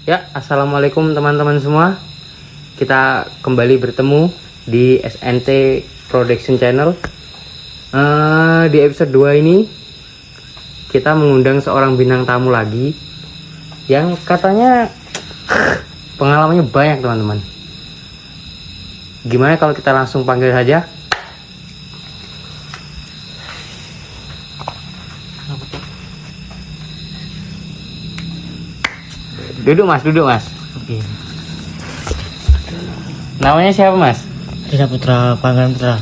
Ya, assalamualaikum teman-teman semua. Kita kembali bertemu di SNT Production Channel. Di episode 2 ini kita mengundang seorang bintang tamu lagi yang katanya pengalamannya banyak, teman-teman. Gimana kalau kita langsung panggil saja? Duduk mas. Oke. Namanya siapa mas? Risa Putra, panggilan Putra.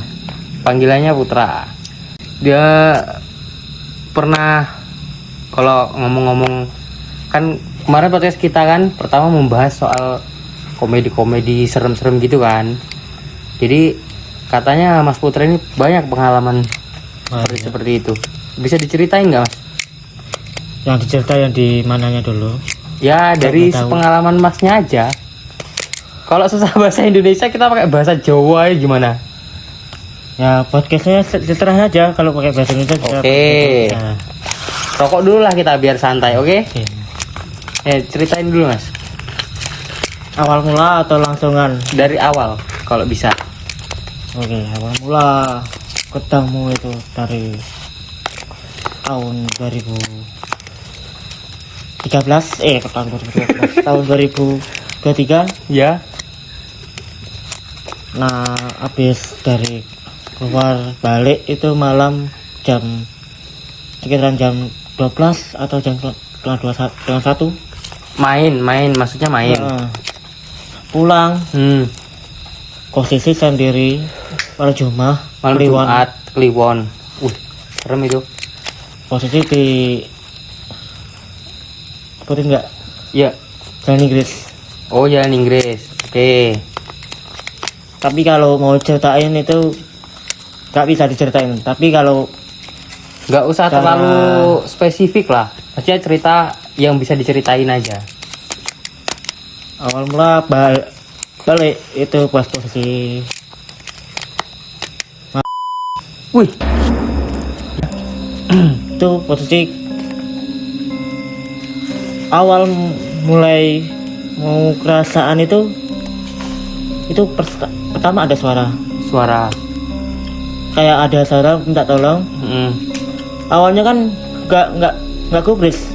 Panggilannya Putra. Dia pernah, kalau ngomong-ngomong, kan kemarin podcast kita kan pertama membahas soal komedi-komedi serem-serem gitu kan. Jadi katanya Mas Putra ini banyak pengalaman seperti itu. Bisa diceritain nggak mas? Yang diceritain di mananya dulu? Ya dari pengalaman masnya aja. Kalau susah bahasa Indonesia kita pakai bahasa Jawa ya gimana? Ya podcastnya terserah aja kalau pakai bahasa Indonesia. Oke. Nah. Rokok dulu lah kita biar santai, oke? Ceritain dulu mas. Awal mula atau langsungan? Dari awal kalau bisa. Oke, awal mula ketemu itu dari tahun 2013 tahun 2023 ya. Nah habis dari keluar balik itu malam sekitaran jam 12 atau jam 1 main maksudnya main. Pulang posisi sendiri pada Jumat malam Jumat Kliwon. Serem itu. Posisi di apa enggak? Ya. Jalan Inggris. Oh, Jalan Inggris. Oke. Tapi kalau mau ceritain itu nggak bisa diceritain. Tapi kalau nggak usah terlalu spesifik lah. Maksudnya cerita yang bisa diceritain aja. Awal mula balik itu pas posisi. Wih. Itu posisi awal mulai mau kerasaan itu pertama ada suara kayak ada suara minta tolong. Awalnya kan nggak gubris,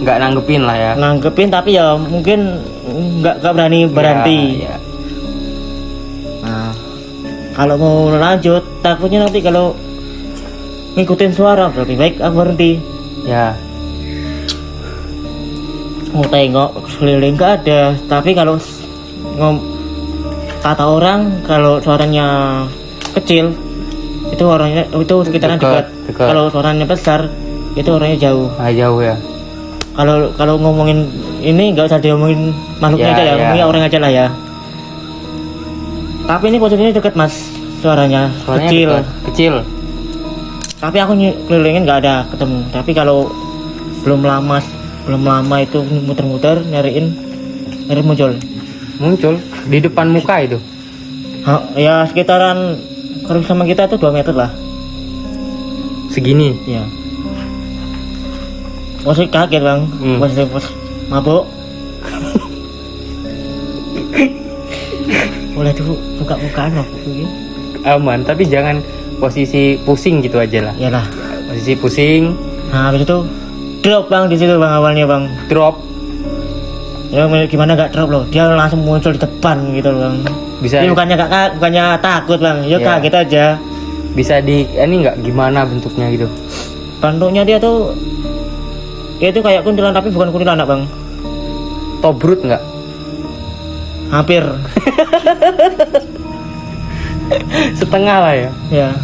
nggak nanggepin lah ya, nanggepin tapi ya mungkin nggak berani berhenti ya. Nah kalau mau lanjut takutnya nanti kalau ngikutin suara lebih baik aku berhenti ya. Mau tengok keliling nggak ada, tapi kalau kata orang kalau suaranya kecil itu orangnya itu sekitaran dekat. Kalau suaranya besar itu orangnya jauh. Jauh ya. Kalau ngomongin ini nggak usah diomongin makhluknya aja ya, ngomongin orang aja lah ya. Tapi ini posisinya dekat mas, suaranya kecil. Tapi aku kelilingin nggak ada ketemu. Tapi kalau belum lama itu muter-muter nyari muncul di depan muka itu. Ya sekitaran kalau sama kita tuh 2 meter lah. Segini ya. Masih kaget bang. Masih mabuk. Boleh tuh buka-bukaan mabuk gitu. Aman, tapi jangan posisi pusing gitu aja lah. Iyalah. Posisi pusing. Nah habis itu drop bang di situ bang, awalnya bang. Drop. Ya gimana gak drop loh? Dia langsung muncul di depan gitu bang. Bisa. Ini bukannya takut bang, ya kaget aja. Bisa ini nggak gimana bentuknya gitu? Bentuknya dia tuh, ya itu kayak kuntilanak tapi bukan kuntilanak bang. Tobrut nggak? Hampir. Setengah lah ya. Ya.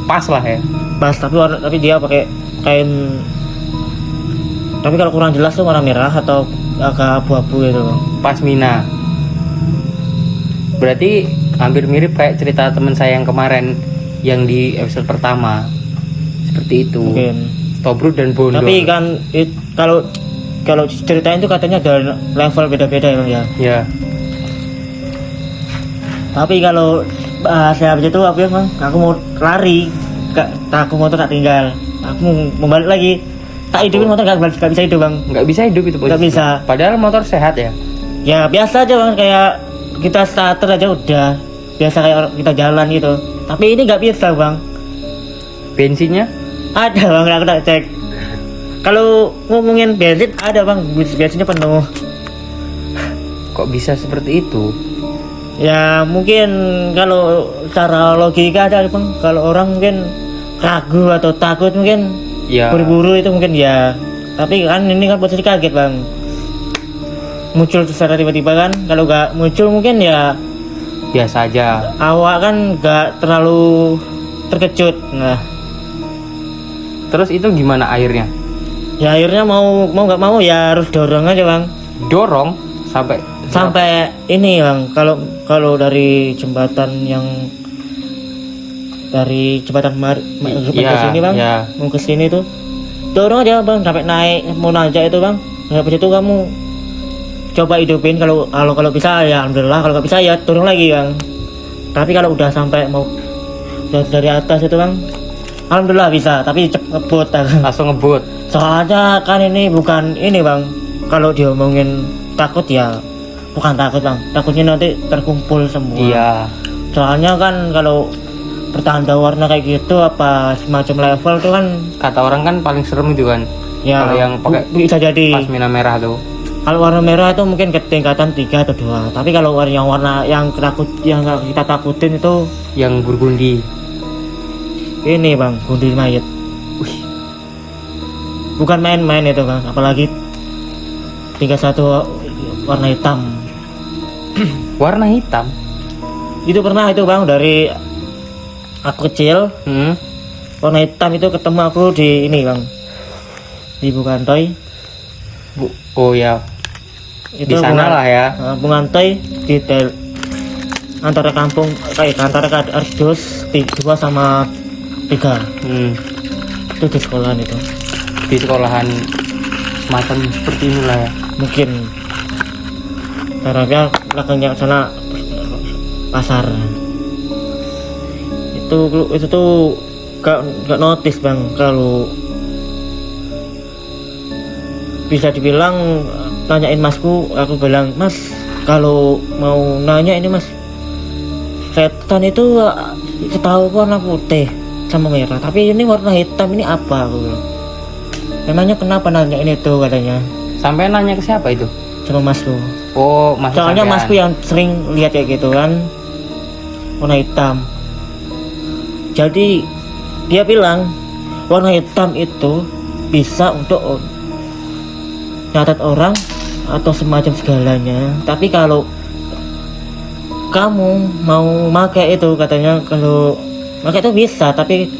Pas lah ya. Pas tapi dia pakai kain. Tapi kalau kurang jelas tuh warna merah atau agak abu-abu gitu bang. Pasmina. Berarti hampir mirip kayak cerita teman saya yang kemarin yang di episode pertama. Seperti itu. Mungkin. Tobrut dan Bondol. Tapi kan kalau ceritain itu katanya ada level beda-beda ya bang ya. Ya. Tapi kalau bahasa habis itu apa ya bang? Aku mau lari, aku motor tak tinggal. Aku mau balik lagi. Tak hidupin motor nggak bisa hidup bang. Nggak bisa hidup itu Nggak posisi. bisa. Padahal motor sehat ya. Ya biasa aja bang, kayak kita starter aja udah biasa kayak kita jalan gitu. Tapi ini nggak bisa bang. Bensinnya Ada bang, aku tak cek. Kalau ngomongin bensin ada bang, bensinnya penuh. kok bisa seperti itu? Ya mungkin kalau secara logika ada bang. Kalau orang mungkin ragu atau takut mungkin Ya. buru-buru itu mungkin ya. Tapi kan ini kan posisi kaget bang. Muncul secara tiba-tiba kan. Kalau nggak muncul mungkin ya Biasa aja. awak kan nggak terlalu terkejut. Nah, Terus itu gimana airnya? ya akhirnya mau nggak mau ya harus dorong aja bang. Dorong sampai Ini bang, kalau dari jembatan yang dari jembatan ke Iya, sini bang, iya. mau ke sini tuh dorong aja bang sampai naik mau nanjak itu bang. Habis itu kamu coba hidupin kalau bisa ya alhamdulillah, kalau nggak bisa ya turun lagi bang. Tapi kalau udah sampai mau dari atas itu bang, alhamdulillah bisa, tapi cepet ngebut. langsung ngebut. Soalnya kan ini bukan ini bang, kalau diomongin takut ya bukan takut bang, takutnya nanti terkumpul semua. Iya. Soalnya kan kalau pertanda warna kayak gitu apa semacam level tuh kan Kata orang kan paling serem itu kan. ya Kalau yang pakai bisa jadi. pasmina merah tuh. Kalau warna merah itu mungkin ketingkatan 3 atau 2. Tapi kalau warna yang kita takutin itu Yang burgundi. ini bang, bunuh mayat. Wih, Bukan main-main itu bang, apalagi tingkat 1 warna hitam. warna hitam. Itu pernah itu bang, dari aku kecil warna hitam itu ketemu aku di ini bang, di Bukantoy. Oh ya. Itu Di sana lah ya. Bungantoy di antara kampung antara Ardos 2 sama 3 itu di sekolahan itu. Di sekolahan semacam seperti inilah ya. Mungkin karena belakangnya sana pasar. Itu tuh gak notice bang, kalau bisa dibilang nanyain masku, aku bilang mas kalau mau nanya ini mas, setan itu setahu warna putih sama merah, tapi ini warna hitam, ini apa? Aku bilang. Memangnya kenapa nanya ini tuh katanya? Sampai nanya ke siapa itu? Sama masku. Oh, mas. Soalnya masku yang sering lihat kayak gitu kan, warna hitam. Jadi dia bilang warna hitam itu bisa untuk nyatat orang atau semacam segalanya. Tapi kalau kamu mau pakai itu katanya, kalau pakai itu bisa, tapi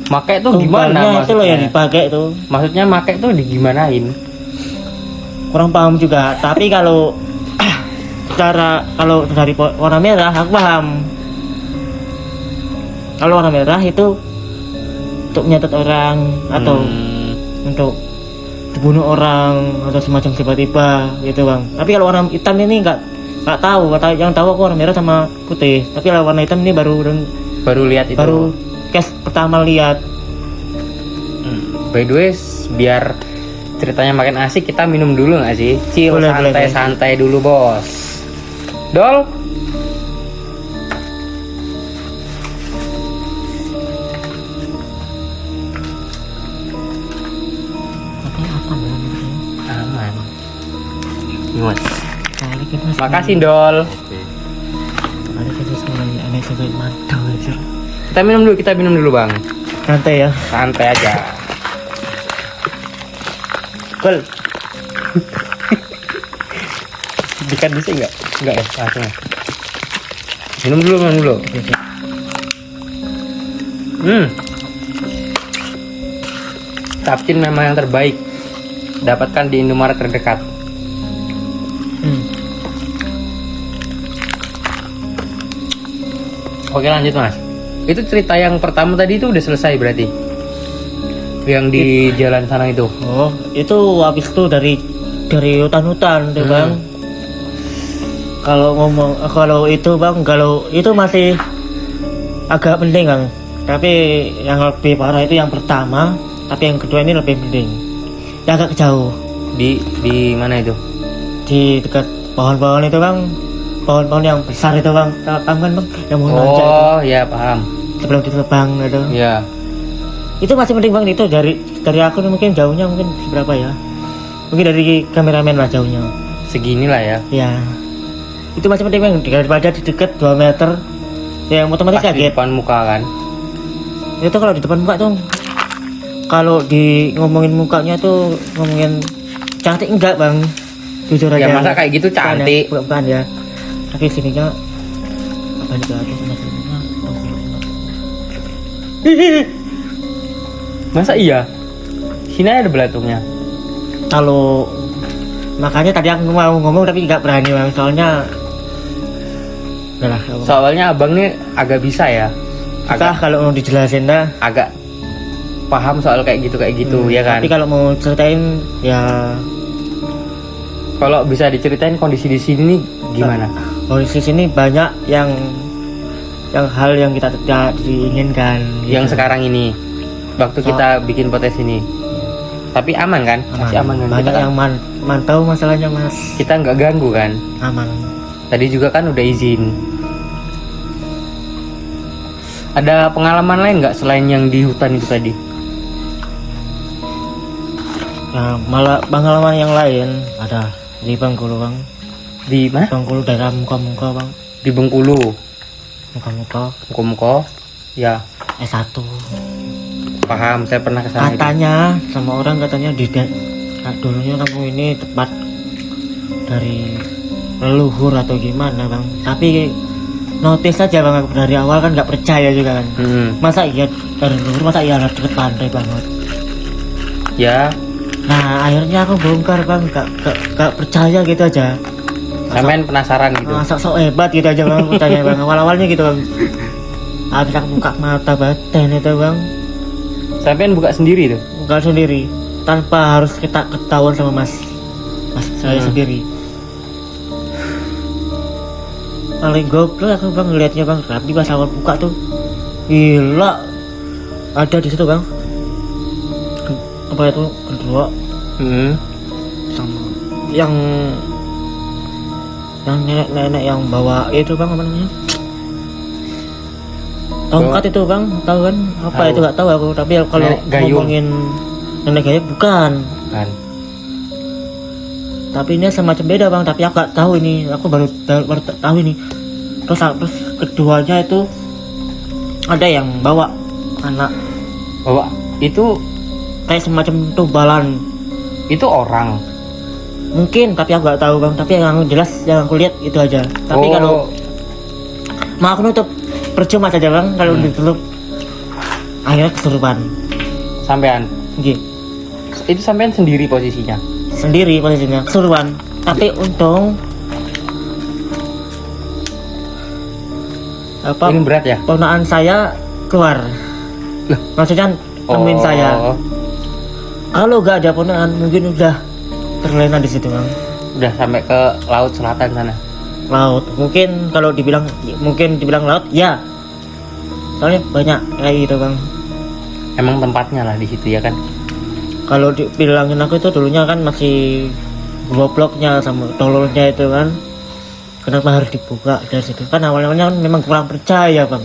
Makai itu gimana tumbalnya itu loh maksudnya? yang dipakai itu. Maksudnya makai itu digimanain? Kurang paham juga. Tapi kalau kalau dari warna merah aku paham. Kalau warna merah itu untuk menyatat orang atau untuk dibunuh orang atau semacam tiba-tiba gitu bang. Tapi kalau warna hitam ini nggak tahu. Yang tahu aku warna merah sama putih. Tapi kalau warna hitam ini Baru lihat itu. baru case pertama lihat. By the way, biar ceritanya makin asik, kita minum dulu nggak sih? Chill, Boleh. santai dulu bos. Dol. Aman. Mas. Makasih Dol. Ada kita mulai aneh sampai mantap aja. Kita minum dulu bang. Santai ya. Santai aja. Kol. Dikat bisa nggak? Nggak ya, langsung. Minum dulu. Tapcin memang yang terbaik. Dapatkan di Indomaret terdekat. Oke lanjut mas. Itu cerita yang pertama tadi itu udah selesai berarti? Yang di jalan sana itu? Oh, itu habis itu dari hutan-hutan tuh bang. Kalau itu masih agak penting bang. Tapi yang lebih parah itu yang pertama. Tapi yang kedua ini lebih penting. Ya agak jauh. Di mana itu? Di dekat pohon-pohon itu bang, pohon-pohon yang besar itu bang, paham kan bang, yang mau nanjak itu. Oh ya paham. Sebelum ditebang itu. Ya. Itu masih penting bang, itu dari aku mungkin jauhnya mungkin seberapa ya? Mungkin dari kameramen lah jauhnya. Segini lah ya. Ya. Itu masih penting bang, daripada di dekat 2 meter. Ya otomatis Pas di kaget. depan muka kan. Itu kalau di depan muka tuh, kalau di ngomongin mukanya tuh ngomongin cantik enggak bang? Jujur aja. Ya masa kayak gitu cantik. Bukan ya. Tapi sininya apa nih tuh sama sininya. Masa iya? Sini ada belatungnya. Kalau makanya tadi aku mau ngomong tapi nggak berani bang, soalnya udahlah. Soalnya abang nih agak bisa ya. Agak kalau mau dijelasin dah. Agak paham soal kayak gitu ya kan. Tapi kalau mau ceritain ya, kalau bisa diceritain kondisi di sini nih gimana? kondisi sini banyak yang hal yang kita tidak diinginkan. Yang sekarang ini waktu kita bikin podcast ini. Tapi aman kan? Masih aman kan? Banyak Kita yang mantau masalahnya mas. kita nggak ganggu kan? Aman. Tadi juga kan udah izin. Ada pengalaman lain nggak selain yang di hutan itu tadi? Nah, malah pengalaman yang lain ada di Bengkulu bang. Di mana? Bengkulu daerah muka-muka bang. Di Bengkulu. Muka-muka Muko-muko. Ya, S1. paham. Saya pernah kesana. Katanya sama orang katanya dulunya kampung ini tepat dari leluhur atau gimana bang. Tapi notice aja bang, aku dari awal kan nggak percaya juga kan. Masa iya dari leluhur, masa iya deket pantai banget. Ya, Nah akhirnya aku bongkar bang, gak percaya gitu aja. sampean penasaran gitu. Masa sok hebat gitu aja bang, percaya bang. Awal-awalnya gitu bang. Habis aku buka mata batin itu bang, Sampean buka sendiri tuh. buka sendiri tanpa harus kita ketahuan sama mas saya sendiri. Paling goblok aku bang ngeliatnya bang, tapi pas awal buka tuh gila ada di situ bang. Apa itu kedua sama yang nenek-nenek yang bawa itu bang, apa namanya, tongkat itu bang, tahu kan apa Tahu. itu nggak tahu aku, tapi kalau Nenek gayung. ngomongin nenek gayung bukan, Kan. tapi ini semacam beda bang, tapi aku nggak tahu ini, aku baru tahu ini. Terus keduanya itu ada yang bawa anak Bawa itu kayak semacam tumbalan orang. mungkin, tapi aku nggak tahu bang, tapi yang jelas yang aku lihat itu aja. Tapi kalau mau aku nutup percuma saja bang, kalau ditutup akhirnya kesurupan. Sampean Gitu. itu sampean sendiri posisinya. Sendiri posisinya kesurupan, tapi untung apa Ini berat ya? ponakan saya keluar. Loh. Maksudnya nemuin saya. Kalau nggak ada ponakan mungkin udah terlena di situ bang. Udah sampai ke laut selatan sana. Laut mungkin, kalau dibilang laut ya, soalnya banyak kayak gitu bang. Emang tempatnya lah di situ ya kan. Kalau dibilangin aku itu dulunya kan masih gobloknya sama tololnya itu kan, kenapa harus dibuka dari situ kan, awalnya kan memang kurang percaya bang.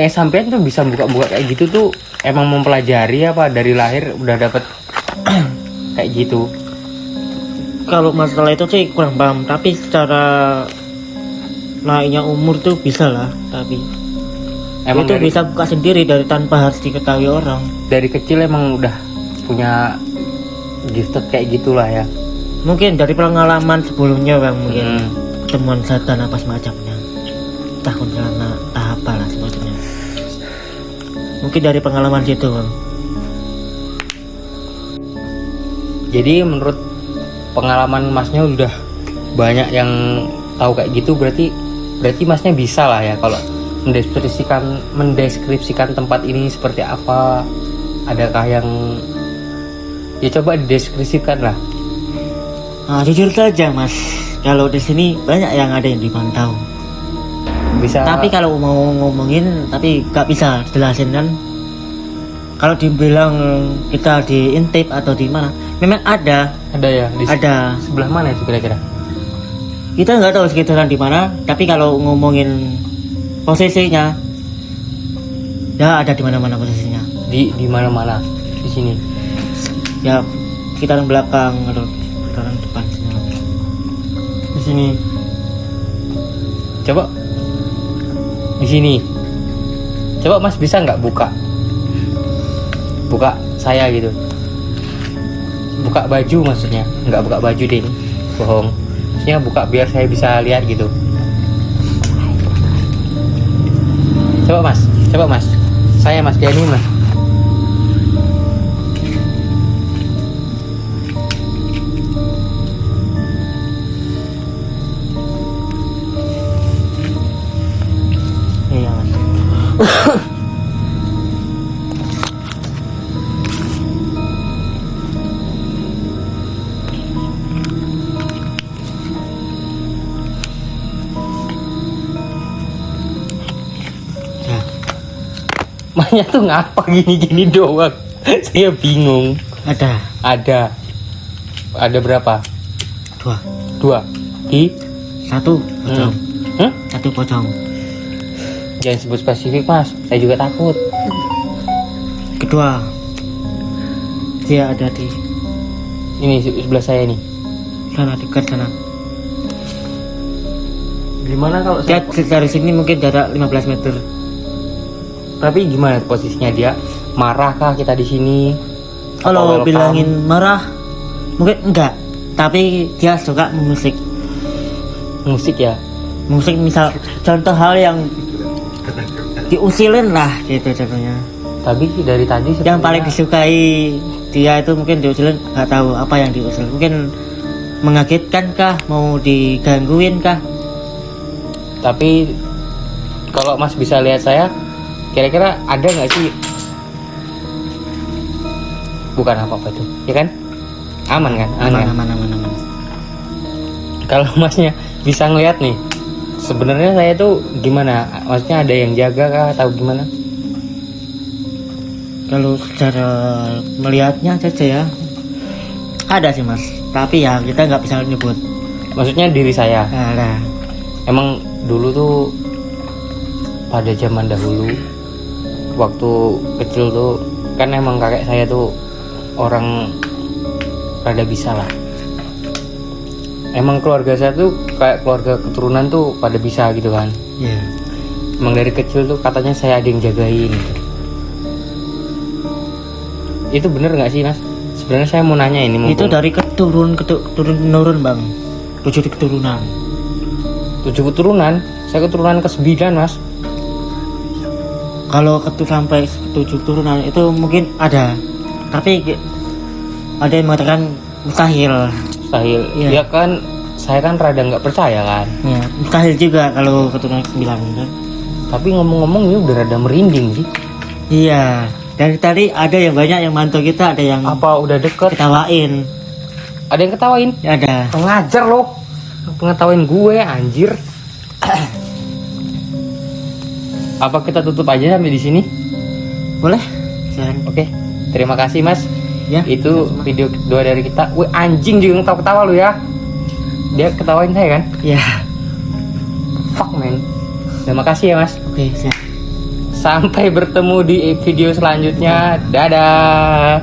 Sampean tuh bisa buka-buka kayak gitu tuh emang mempelajari apa dari lahir udah dapet kayak gitu? Kalau masalah itu sih kurang paham, tapi secara naiknya umur tuh bisa lah, tapi Emang itu dari, bisa buka sendiri dari tanpa harus diketahui orang. dari kecil emang udah punya gifted kayak gitulah ya. Mungkin dari pengalaman sebelumnya bang, mungkin Hmm. temuan setan apa semacamnya, entah kuntilanak, entah apa lah semacamnya. Mungkin dari pengalaman situ bang. Jadi menurut pengalaman masnya udah banyak yang tahu kayak gitu, berarti masnya bisa lah ya kalau mendeskripsikan tempat ini seperti apa. Adakah yang ya coba dideskripsikan lah. Nah, jujur saja mas, kalau di sini banyak yang ada yang dipantau. Bisa. Tapi kalau mau ngomongin, tapi gak bisa jelasin kan. Kalau dibilang kita diintip atau di mana, memang ada. Ada ya di Ada. sebelah mana itu kira-kira? Kita nggak tahu sekitaran di mana, tapi kalau ngomongin posisinya, ya ada di mana-mana posisinya. Di mana-mana di sini. Ya sekitaran belakang atau sekitaran depan sini. Di sini. Coba di sini. Coba Mas bisa nggak buka saya gitu. Buka baju maksudnya, nggak buka baju deh, bohong. Maksudnya buka biar saya bisa lihat gitu. Coba Mas. Saya Mas kayak ini Mas. Iya Mas. Ya, Maknya tuh ngapa gini-gini doang? Saya bingung. Ada berapa? dua, 2 di satu pocong, Hmm? satu pocong. Jangan sebut spesifik Mas, saya juga takut. Kedua, dia ada di Ini sebelah saya nih. sana, dekat sana. Gimana kalau Dia dari sini mungkin jarak 15 meter. Tapi gimana posisinya dia? Marah kah kita di sini? Kalau Atau welcome? bilangin marah, mungkin enggak. Tapi dia suka musik. Musik ya. Musik misal contoh hal yang diusilin lah gitu contohnya. Tapi dari tadi Yang sepertinya- paling disukai dia itu mungkin diusilin, nggak tahu apa yang diusil. Mungkin mengagetkan kah, mau digangguin kah? Tapi kalau Mas bisa lihat saya, kira-kira ada nggak sih? Bukan apa-apa itu, ya kan? Aman kan? Aman kan? Aman. Kalau Masnya bisa ngeliat nih, sebenarnya saya tuh gimana? Maksudnya ada yang jaga kah atau gimana? Kalau secara melihatnya saja ya ada sih Mas. Tapi ya kita nggak bisa nyebut. Maksudnya diri saya. Ada. Emang dulu tuh pada zaman dahulu, waktu kecil tuh kan emang kakek saya tuh orang rada bisa lah. Emang keluarga saya tuh kayak keluarga keturunan tuh pada bisa gitu kan. Iya. Emang dari kecil tuh katanya saya ada yang jagain gitu. Itu bener nggak sih Mas? Sebenarnya saya mau nanya ini. Itu mumpung dari keturun menurun Bang. 7 keturunan. 7 keturunan. Saya keturunan ke-9 Mas. Kalau sampai 7 keturunan itu mungkin ada. Tapi ada yang mengatakan mustahil. Mustahil. Iya. Ya kan saya kan rada nggak percaya kan. Ya, mustahil juga kalau keturunan 9 kan. Tapi ngomong-ngomong ini udah rada merinding sih. Iya. Dari tadi ada yang banyak yang mantu kita, ada yang Apa udah deket? ketawain. Ada yang ketawain? Ya, ada. Pengajar loh. Pengetawain gue anjir. Apa kita tutup aja sampai di sini? Boleh? Silakan. Oke. Terima kasih Mas. Ya. Itu video kedua dari kita. Wih anjing juga ketawa-ketawa lu ya. Dia ketawain saya kan? Ya. Fuck man. Terima kasih ya Mas. Oke, siap. Sampai bertemu di video selanjutnya. Dadah.